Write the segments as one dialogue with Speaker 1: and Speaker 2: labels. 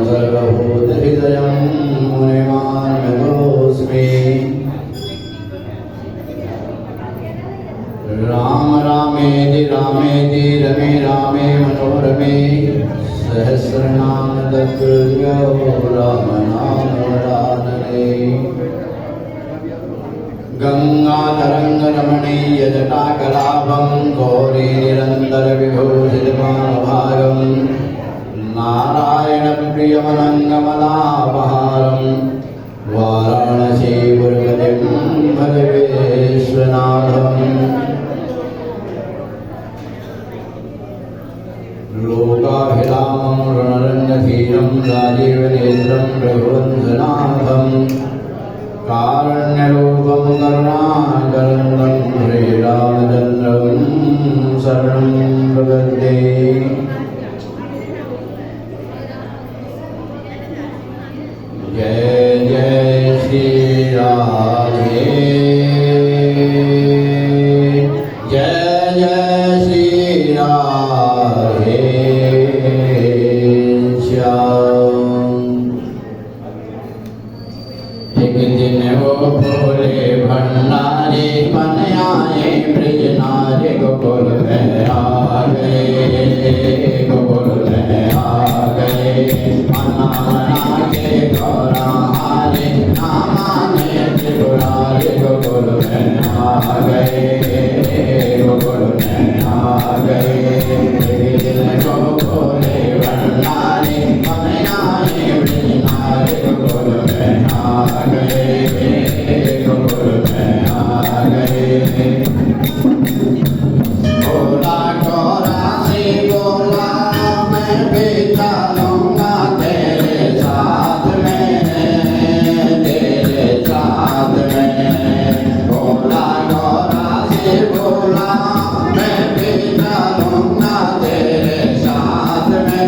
Speaker 1: सर्वभूतहृदयं मुनिमानतोऽस्मि। राम रामेति रामेति रमे रामे मनोरमे सहस्रनाम तत्तुल्यो रामनामवरानने। गंगातरङ्गरमणीयजटाकलापं गौरी निरन्तरविभूषितमानभागं नारायणप्रियमनङ्गमलापहारं वाराणसीपुरपतिं भजे विश्वनाथम्। लोकाभिरामं रणरङ्गधीरं राजीवनेत्रं रघुवंशनाथं कारुण्यरूपं करुणाकरन्दं श्रीरामचन्द्रं शरणं प्रपद्ये। जय जय श्री राधे, जय जय श्री राधे श्याम। एक दिन वो भोले भंडारी बन आए ब्रज नारी गोकुल में आ गए, गोकुल में आ गए। मना मना के गौरा हारे नामाने त्रिपुरारी गोकुल में आ गए, गोकुल में आ गए। एक दिन वो भोले भंडारी बन आए ब्रज नारी गोकुल में आ गए, गोकुल में आ गए। बोला गौरा से बोला मैं भी चलूंगा तेरे साथ में, तेरे साथ में। बोला गौरा से बोला मैं भी चलूंगा तेरे साथ में,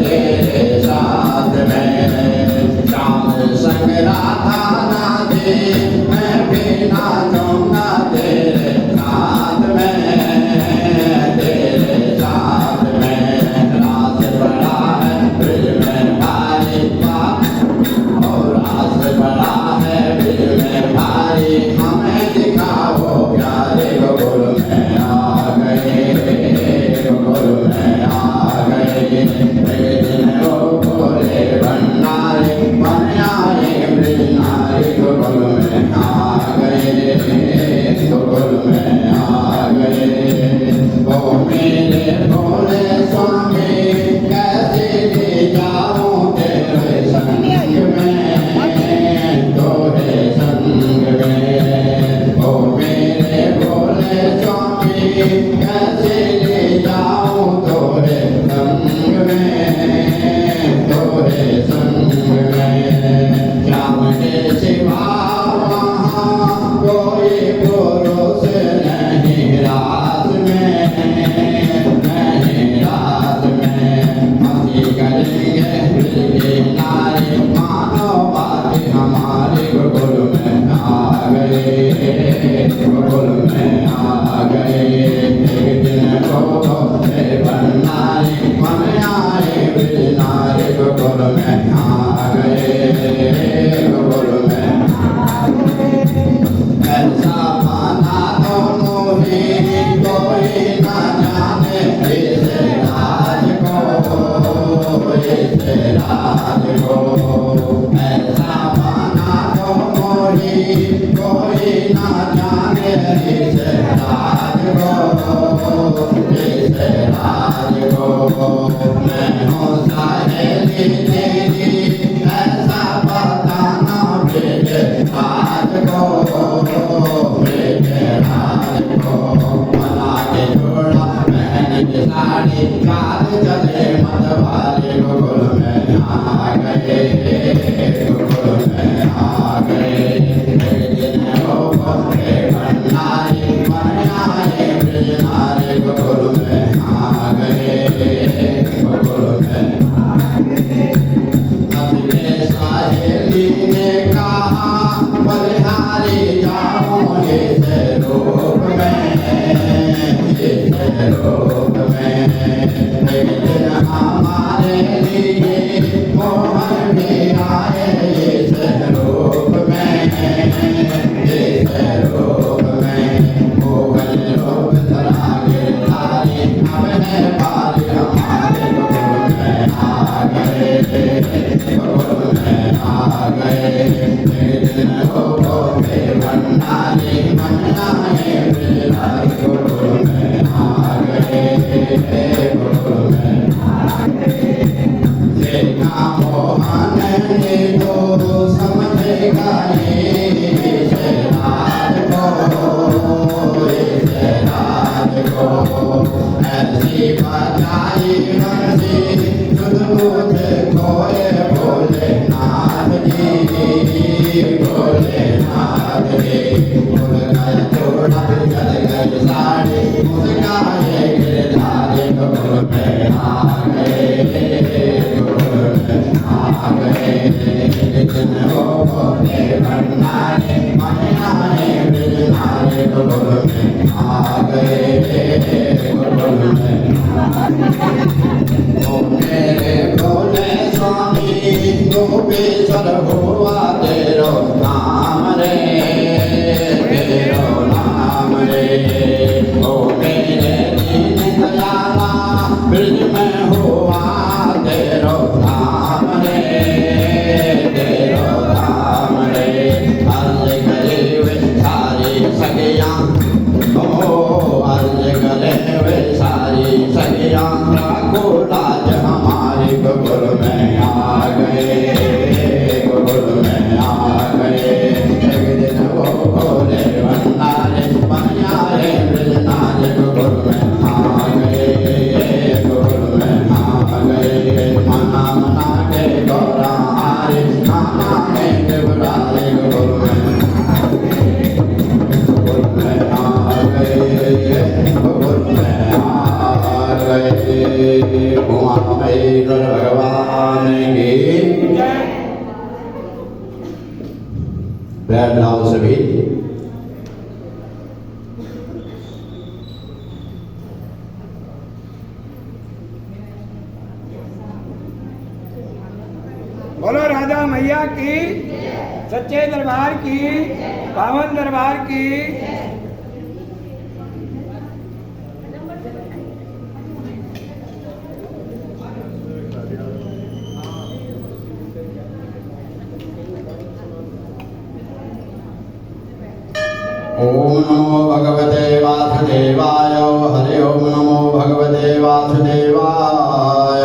Speaker 1: तेरे साथ में। श्याम संग राधा नाचे मैं भी नाचूंगा तेरे साथ में, तेरे साथ में। रास बड़ा है ब्रज में भारी बाप, और रास बड़ा है ब्रज में भारी। हमें दिखाओ प्यारे गोकुल में आ गए, गोकुल में आ गए। एक दिन वो भोले भंडारी बन आए ब्रज नारी गोकुल में आ गए, गोकुल में आ गए। ओ मेरे भोले स्वामी कैसे ले जाऊं तेरे संग में, तोरे संग में। ओ मेरे भोले स्वामी कैसे ले जाऊं तोरे संग में, तोरे संग में। श्याम के सिवा वहाँ कोई पुरुष नहीं रात में, नहीं रात में। मस्ती करेंगे ब्रज के नारी, मानो बात हमारे गोकुल में आ गए, गोकुल में आ गए। एक दिन को भोले भंडारी बन आए ब्रज नारी गोकुल में आ गए, गोकुल में आ गए। ऐसा माना तो मोहे कोई न जाने इस राज को, इस राज को। ऐसा माना तो मोहे कोई न जाने इस राज को, इस राज को। मैं हूँ सहेली तेरी ऐसा बताना ब्रज राज को, ब्रज राज को। मना के जोड़ा पहन के साड़ी काल चले मतवाले गोकुल में आ गए, गोकुल में आ गए। एक दिन वो भोले भंडारी बन आए ब्रज नारी गोकुल में आ गए, गोकुल में आ गए। मोहन ने तो समझेगा इस राज को ऐसी बजाई बंसी सुध बुध खोए भोलेनाथ जी भोलेनाथ जी उड़ गए चोड़ा जल गई साड़ी मुस्काए गिरधारी गोकुल में आ गए आ गए जिन हो भोले भंडारे मनाए बिजनारे गोकुल में आ गए गोकुल में ओ मेरे भोले स्वामी गोपेश्वर हुआ तेरो नाम रे तेरो नाम रे ओ मेरे दीन दयाला ब्रज में हुआ तेरो नाम रे तेरो नाम रे अर्ज करे वे सारी सखियां ओ अर्ज करे वे सारी सखियां राखो लाज हमारे गोकुल में आ गए गोकुल में आ गए एक दिन वो भोले भंडारे बनियारे ब्रजनारे गोकुल में आ गए गोकुल में आ गए मना मना के गौरा हारे खाना में देवरारे गोकुल में आ गए गोकुल में आ गए गोकुल में आ गए उमामेश्वर भगवान की पैर लाओ सभी
Speaker 2: बोलो राधा मैया की सच्चे दरबार की पावन दरबार की
Speaker 1: ओम नमो भगवते वासुदेवाय हरि ओम नमो भगवते वासुदेवाय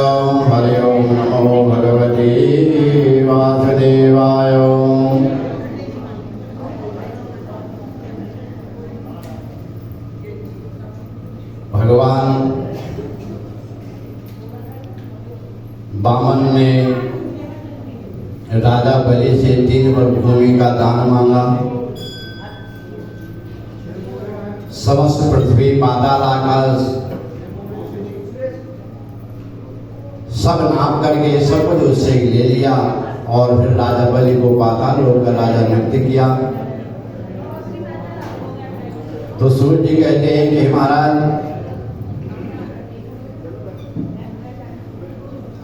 Speaker 1: हरि ओम नमो भगवते वासुदेवाय भगवान बामन ने राजा बलि से 3 वर्ग भूमि का दान मांगा। समस्त पृथ्वी पाताल आकाश सब नाप करके सब कुछ उससे ले लिया और फिर राजा बलि को पाताल लोक का राजा नियुक्त किया। तो सूर्य जी कहते हैं कि महाराज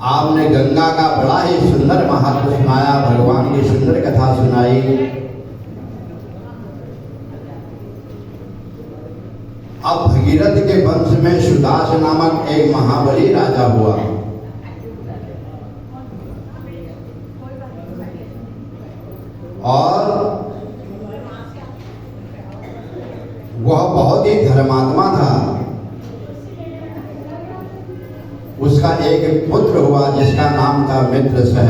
Speaker 1: आपने गंगा का बड़ा ही सुंदर महात्म्य सुनाया, भगवान की सुंदर कथा सुनाई। अब भगीरथ के वंश में सुदास नामक एक महाबली राजा हुआ। और वह बहुत ही धर्मात्मा था। उसका एक पुत्र हुआ जिसका नाम था मित्रसह।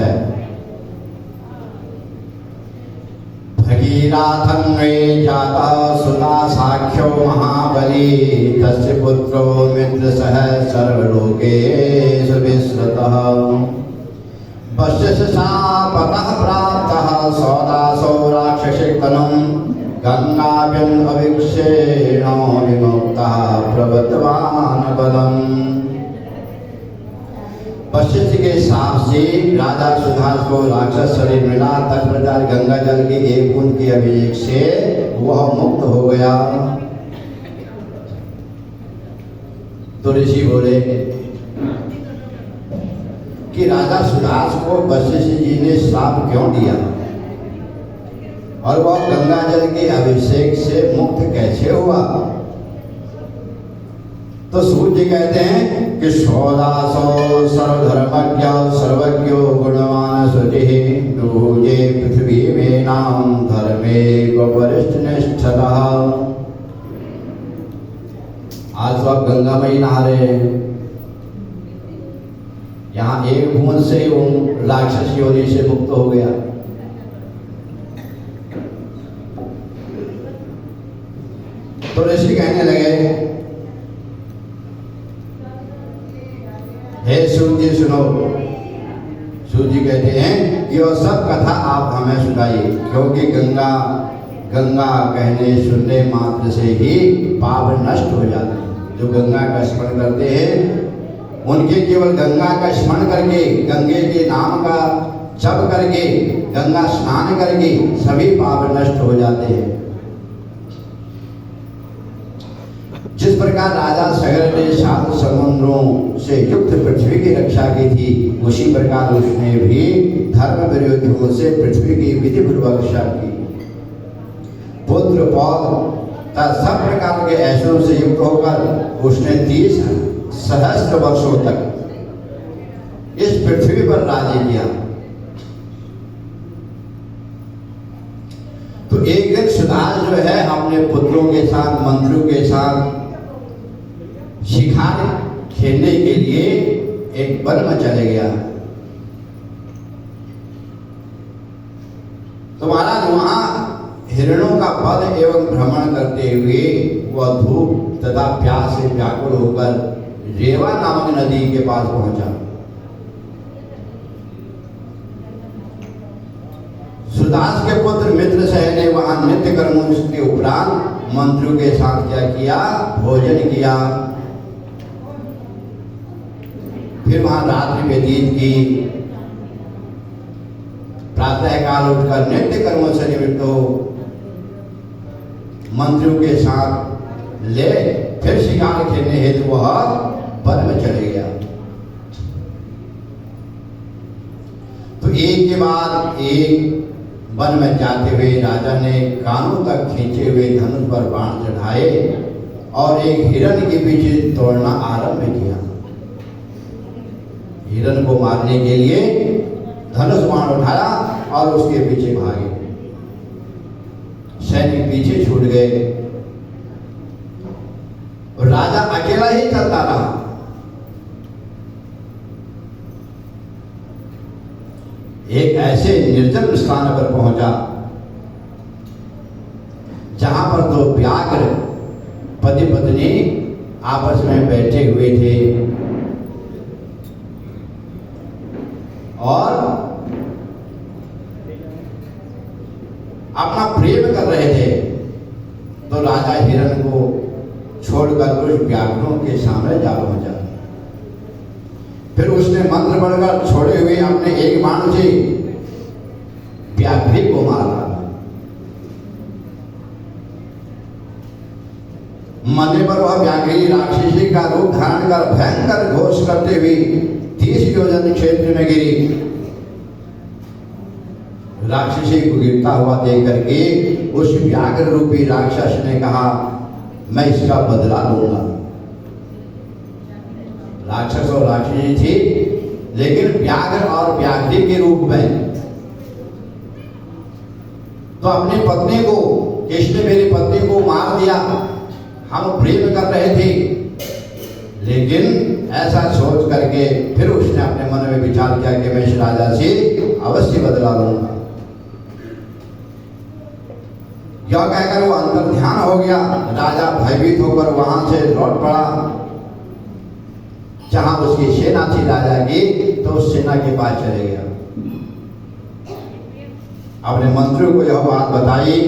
Speaker 1: भगीरथं वे जाता सुता साख्यो महाबली तस्य पुत्रो मित्रसह सर्वलोकेषु विश्रुतः। पश्यस्य शापतः प्राप्तः सौदासो राक्षसितनं गंगाभ्यं अभिक्षेण विमुक्तः प्रवृत्तवान् पदम्। वशिष्ठ के साप से राजा सुधास को राक्षस शरीर मिला। तत्प्रकार गंगा जल के एक बूंद के अभिषेक से वह मुक्त हो गया। तो ऋषि बोले कि राजा सुधास को वशिष्ठ जी ने श्राप क्यों दिया और वह गंगा जल के अभिषेक से मुक्त कैसे हुआ। तो सूर्य कहते हैं कि सौदासो सर्वधर्मज्ञ सर्वज्ञो गुणवान शुचिः दूजे पृथ्वी में नाम धर्मे वरिष्ठ निष्ठतः। आज तो आप गंगा में ही नहा रहे हैं, यहाँ एक बूंद से वो राक्षस योनि से मुक्त हो गया। तो ऋषि कहने लगे, हे सूत जी सुनो। सूत जी कहते हैं ये सब कथा आप हमें सुनाइए, क्योंकि गंगा कहने सुनने मात्र से ही पाप नष्ट हो जाते हैं। जो गंगा का स्मरण करते हैं उनके केवल गंगा का स्मरण करके, गंगे के नाम का जप करके, गंगा स्नान करके सभी पाप नष्ट हो जाते हैं। जिस प्रकार राजा सगर ने 7 समुद्रों से युक्त पृथ्वी की रक्षा की थी, उसी प्रकार उसने भी धर्म विरोधियों से पृथ्वी की विधि पूर्वक रक्षा की। पुत्र पौत्र तथा सब प्रकार के ऐश्वर्यों से युक्त होकर उसने 30 सहस्त्र वर्षों तक इस पृथ्वी पर राज्य किया। तो एक दिन सुदास जो है अपने पुत्रों के साथ, मंत्रियों के साथ शिकार खेलने के लिए एक वन में चले गया। तो महाराज वहां हिरणों का वध एवं भ्रमण करते हुए वह धूप तथा प्यास से व्याकुल होकर रेवा नामक नदी के पास पहुंचा। सुदास के पुत्र मित्रसेन ने वहां नित्य कर्मों के उपरांत मंत्रियों के साथ क्या किया? भोजन किया। फिर वहां रात्रि व्यतीत की। प्रातः काल उठकर नित्य कर्मों से निवृत्त हो मंत्रियों के साथ ले फिर शिकार खेलने हेतु वह वन में चले गया। तो एक के बाद एक वन में जाते हुए राजा ने कानों तक खींचे हुए धनुष पर बाण चढ़ाए और एक हिरण के पीछे दौड़ना आरंभ किया। हिरण को मारने के लिए धनुष बाण उठाया और उसके पीछे भागे। सैनिक पीछे छूट गए। राजा अकेला ही चलता रहा। एक ऐसे निर्जन स्थान पर पहुंचा जहां पर 2 व्याघ्र पति पत्नी आपस में बैठे हुए थे और अपना प्रेम कर रहे थे। तो राजा हिरण को छोड़कर उस व्याघ्रों के सामने जा पहुंचा। फिर उसने मंत्र पढ़कर छोड़े हुए अपने एक बाण से व्याघ्री को मारा। मरने पर वह व्याघ्री राक्षसी का रूप धारण कर भयंकर घोष करते हुए 30 योजन क्षेत्र में गिरी। राक्षसी को गिरता हुआ देख करके उस व्याघ्र रूपी राक्षस ने कहा, मैं इसका बदला लूंगा। राक्षस और राक्षसी थी, लेकिन व्याघ्र और व्याघ्री के रूप में। तो अपनी पत्नी को, किसने मेरी पत्नी को मार दिया, हम प्रेम कर रहे थे। लेकिन ऐसा सोच करके फिर उसने अपने मन में विचार किया कि मैं इस राजा से अवश्य बदला लूंगा। यह कहकर वो अंतर ध्यान हो गया। राजा भयभीत होकर वहां से लौट पड़ा जहां उसकी सेना थी राजा की। तो उस सेना के पास चले गया, अपने मंत्रियों को यह बात बताई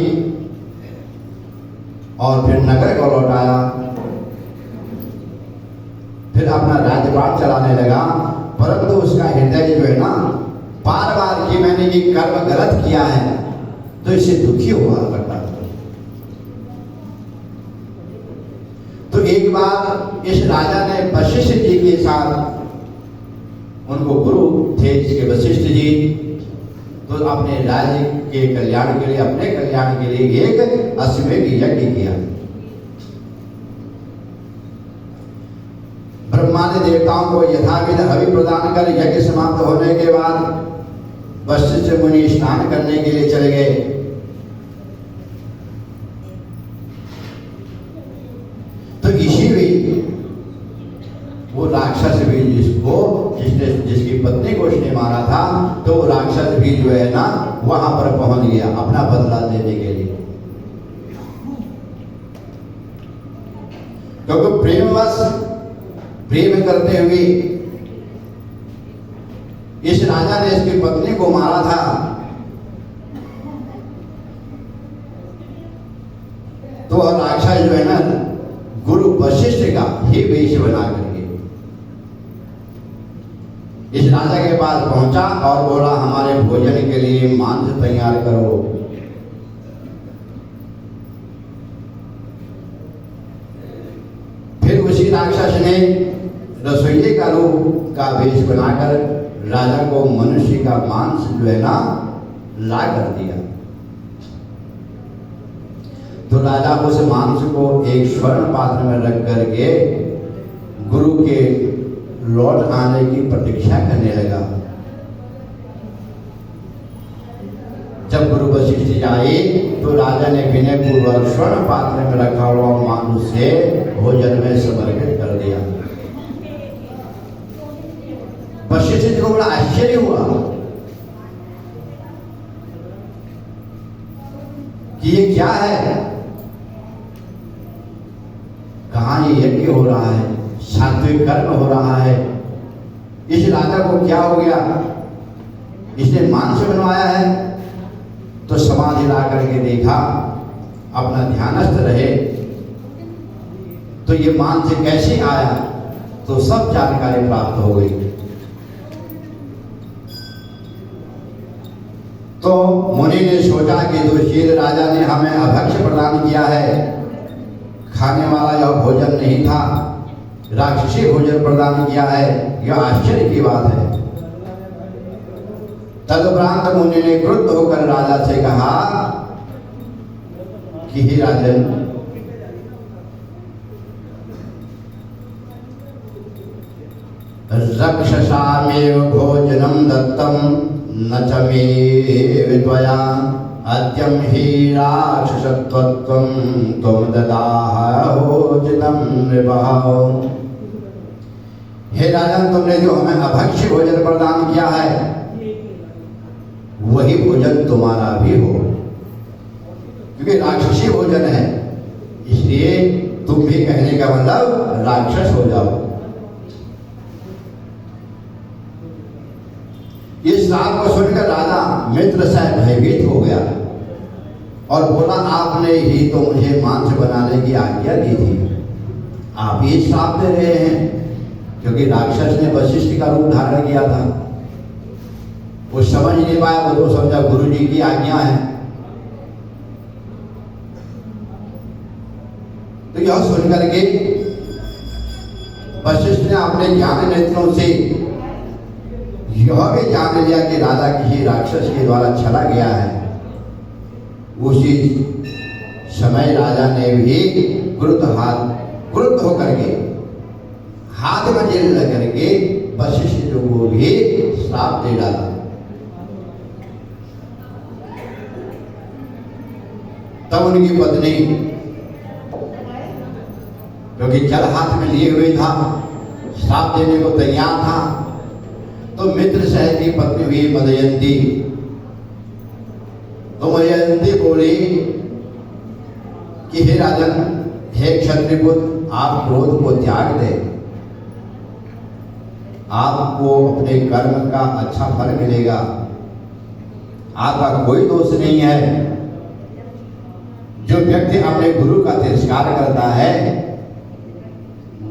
Speaker 1: और फिर नगर को लौटाया। फिर अपना राज्यपाट चलाने लगा। परंतु उसका हृदय जो है ना, बार बार कि मैंने ये कर्म गलत किया है, तो इससे दुखी हुआ करता। तो एक बार इस राजा ने वशिष्ठ जी के साथ, उनको गुरु थे जिसके वशिष्ठ जी, तो अपने राज्य के कल्याण के लिए, अपने कल्याण के लिए एक अश्वमेध यज्ञ किया। ब्रह्मा ने देवताओं को यथाविध हवि प्रदान कर यज्ञ समाप्त होने के बाद वशिष्ठ मुनि स्नान करने के लिए चले गए। तो इसी भी वो राक्षस भी जिसकी पत्नी को उसने मारा था, तो वो राक्षस भी जो है ना वहां पर पहुंच गया अपना बदला लेने के लिए। क्योंकि प्रेमवश प्रेम करते हुए इस राजा ने इसकी पत्नी को मारा था। तो वह राक्षस जो है ना गुरु वशिष्ठ का ही वेश बना करके इस राजा के पास पहुंचा और बोला, हमारे भोजन के लिए मांस तैयार करो। फिर उसी राक्षस ने रसोइये का रूप का वेश बनाकर राजा को मनुष्य का मांस जो है ना ला कर दिया। तो राजा उस मांस को एक स्वर्ण पात्र में रख करके गुरु के लौट आने की प्रतीक्षा करने लगा। जब गुरु वशिष्ठ आए तो राजा ने विनय पूर्वक स्वर्ण पात्र में रखा हुआ मांस से भोजन में समर्पित कर दिया। वशिष्ठ जी को बड़ा आश्चर्य हुआ कि ये क्या है, कहाँ ये यज्ञ हो रहा है, सात्विक कर्म हो रहा है, इस राजा को क्या हो गया, इसने मांस बनवाया है। तो समाधि ला करके देखा, अपना ध्यानस्थ रहे तो ये मांस कैसे आया, तो सब जानकारी प्राप्त हो गई। तो मुनि ने सोचा कि जो शील राजा ने हमें अभक्ष्य प्रदान किया है, खाने वाला यह भोजन नहीं था, राक्षसी भोजन प्रदान किया है, यह आश्चर्य की बात है। तदुपरांत मुनि ने क्रुद्ध होकर राजा से कहा कि हे राजन, रक्षसामेव भोजनम दत्तम न च मे त्वया अद्यं हि राक्षसत्वं त्वं ददाह भोजनं नृपः। हे राजन, तुमने जो हमें अभक्ष्य भोजन प्रदान किया है वही भोजन तुम्हारा भी हो, क्योंकि राक्षसी भोजन है, इसलिए तुम भी कहने का मतलब राक्षस हो जाओ। इस श्राप को सुनकर राजा मित्र से भयभीत हो गया और बोला, आपने ही तो मुझे मांस बनाने की आज्ञा दी थी, आप ही श्राप दे रहे हैं, क्योंकि राक्षस ने वशिष्ठ का रूप धारण किया था। वो समझ नहीं पाया, वो तो समझा गुरु जी की आज्ञा है। तो यह सुनकर के वशिष्ठ ने अपने ज्ञान नेत्रों से यह भी जान लिया कि राजा किसी राक्षस के द्वारा चला गया है। उसी समय राजा ने भी क्रुद्ध होकर के हाथ में जेल लग करके वशिष्ठ जी को भी श्राप दे डाला। तब उनकी पत्नी, क्योंकि जल हाथ में लिए हुए था, श्राप देने को तैयार था, तो मित्र सह की पत्नी हुई मदयंती। तो मदयंती बोली कि हे राजन, हे क्षत्रिपुत्र, आप क्रोध को त्याग दें, आपको अपने कर्म का अच्छा फल मिलेगा, आपका कोई दोष नहीं है। जो व्यक्ति अपने गुरु का तिरस्कार करता है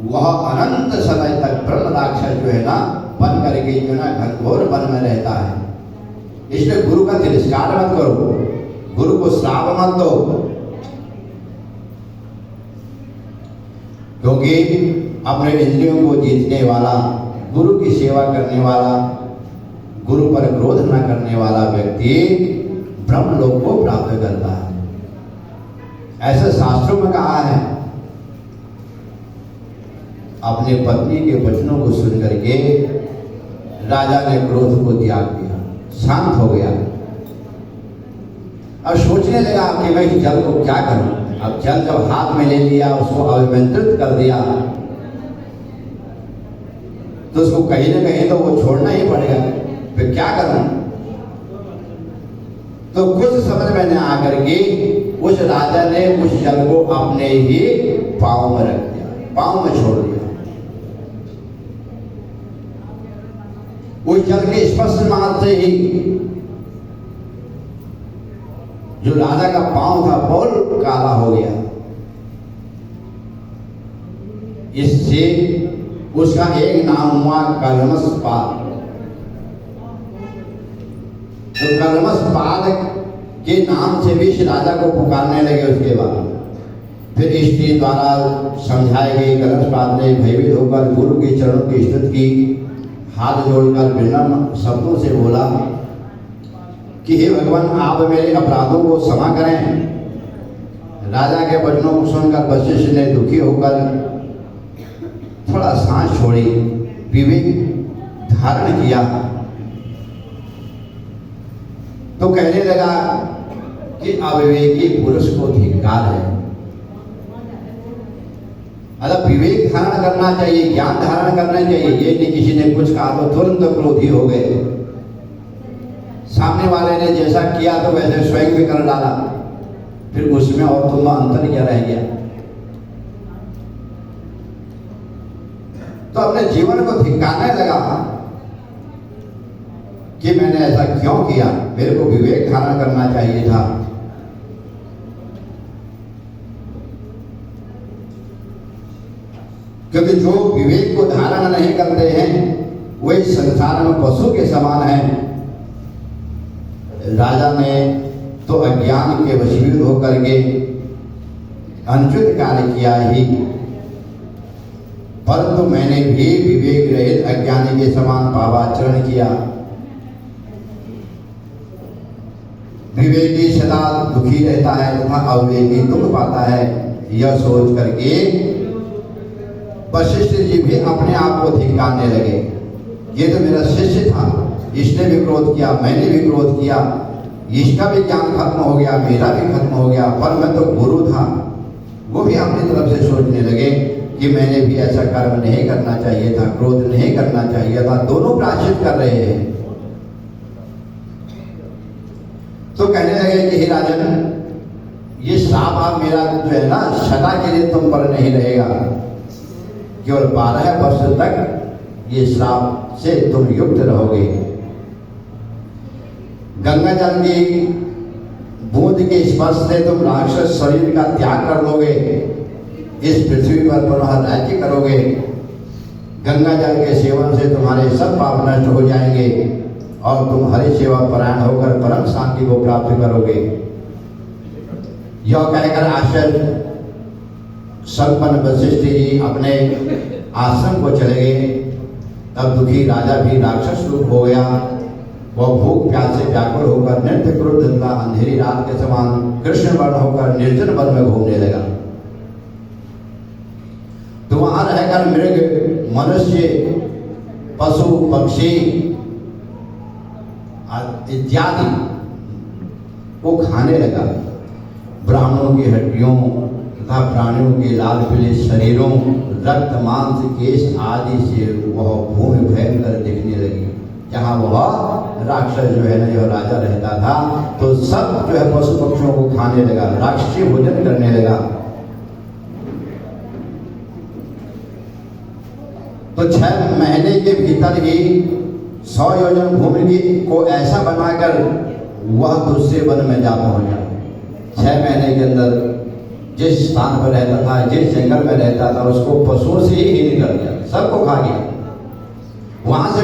Speaker 1: वह अनंत समय तक ब्रह्म राक्षस जो है ना बन करके जो ना घनघोर वन में रहता है। इसलिए गुरु का तिरस्कार मत करो, गुरु को श्राप मत दो, क्योंकि अपने इंद्रियों को जीतने वाला, गुरु की सेवा करने वाला, गुरु पर क्रोध न करने वाला व्यक्ति ब्रह्मलोक को प्राप्त करता है। ऐसा शास्त्रों में कहा है। अपनी पत्नी के वचनों को सुन करके राजा ने क्रोध को त्याग दिया, शांत हो गया। अब सोचने लगा कि मैं इस जल को क्या करूं। अब जल जब हाथ में ले लिया, उसको अभिमंत्रित कर दिया, तो उसको कहीं ना कहीं तो वो छोड़ना ही पड़ेगा, फिर क्या करूं? तो कुछ समझ में न आकर के उस राजा ने उस जल को अपने ही पांव में रख दिया, पांव में छोड़ दिया। उस जल के स्पर्श मात्र से ही जो राजा का पांव था बहुत काला हो गया। इससे उसका एक नाम हुआ कलमसपाद। तो कलमसपाद के नाम से भी इस राजा को पुकारने लगे। उसके बाद फिर स्त्री द्वारा समझाए गए कलमसपाद ने भयभीत होकर गुरु के चरणों की स्तुति की, हाथ जोड़कर विनम्र शब्दों से बोला कि हे भगवान, आप मेरे अपराधों को क्षमा करें। राजा के वचनों को सुनकर वशिष्ठ ने दुखी होकर थोड़ा सांस छोड़ी, विवेक धारण किया, तो कहने लगा कि अविवेकी पुरुष को धिक्कार है। अगर विवेक धारण करना चाहिए, ज्ञान धारण करना चाहिए। ये नहीं किसी ने कुछ कहा तो तुरंत क्रोधी हो गए, सामने वाले ने जैसा किया तो वैसे स्वयं भी कर डाला, फिर उसमें और तुम अंतर क्या रह गया? तो अपने जीवन को धिक्कारने लगा कि मैंने ऐसा क्यों किया, मेरे को विवेक धारण करना चाहिए था। क्योंकि जो विवेक को धारण नहीं करते हैं वे संसार में पशु के समान हैं। राजा ने तो अज्ञान के वशीभूत होकर के अनुचित कार्य किया ही, परंतु मैंने भी विवेक रहित अज्ञानी के समान पापाचरण किया। विवेकी सदा दुखी रहता है तथा अविवेकी दुख पाता है, यह सोच करके वशिष्ठ जी भी अपने आप को धिक्कारने लगे। ये तो मेरा शिष्य था, इसने भी क्रोध किया, मैंने भी क्रोध किया, इसका भी ज्ञान खत्म हो गया, मेरा भी खत्म हो गया, पर मैं तो गुरु था। वो भी अपनी तरफ से सोचने लगे कि मैंने भी ऐसा कर्म नहीं करना चाहिए था, क्रोध नहीं करना चाहिए था। दोनों प्रायश्चित कर रहे हैं। तो कहने लगे कि हे राजन, ये श्राप आप मेरा जो है ना सदा के लिए तुम पर नहीं रहेगा, केवल 12 वर्ष तक ये श्राप से तुम युक्त रहोगे। गंगा जल की बूंद के स्पर्श से तुम राक्षस शरीर का त्याग कर लोगे, इस पृथ्वी पर पुनः राज्य करोगे। गंगा जल के सेवन से तुम्हारे सब पाप नष्ट हो जाएंगे और तुम हरि सेवा परायण होकर परम शांति को प्राप्त करोगे। यह कहकर आश्चर्य संपन्न वशिष्ठ जी अपने आश्रम को चले गए। तब दुखी राजा भी राक्षस रूप हो गया। वह भूख प्यास से व्याकुल होकर नृत्य क्रोध तथा अंधेरी रात के समान कृष्ण वर्ण होकर निर्जन वन में घूमने लगा। तो वहां रहकर मृग, मनुष्य, पशु, पक्षी इत्यादि को खाने लगा। ब्राह्मणों की हड्डियों तथा प्राणियों के लाल पीले शरीरों, रक्त, मांस, केश आदि से वह भूमि भयंकर दिखने लगी। जहाँ वह राक्षस जो है ना, जो राजा रहता था, तो सब जो है पशु पक्षियों को खाने लगा, राक्षसी भोजन करने लगा। तो 6 महीने के भीतर ही 100 योजन भूमि को ऐसा बनाकर वह दूसरे वन में जा पहुंचा। 6 महीने के अंदर जिस स्थान पर रहता था, जिस जंगल में रहता था, उसको पशुओं से ही हिल कर दिया, सबको खा गया। वहां से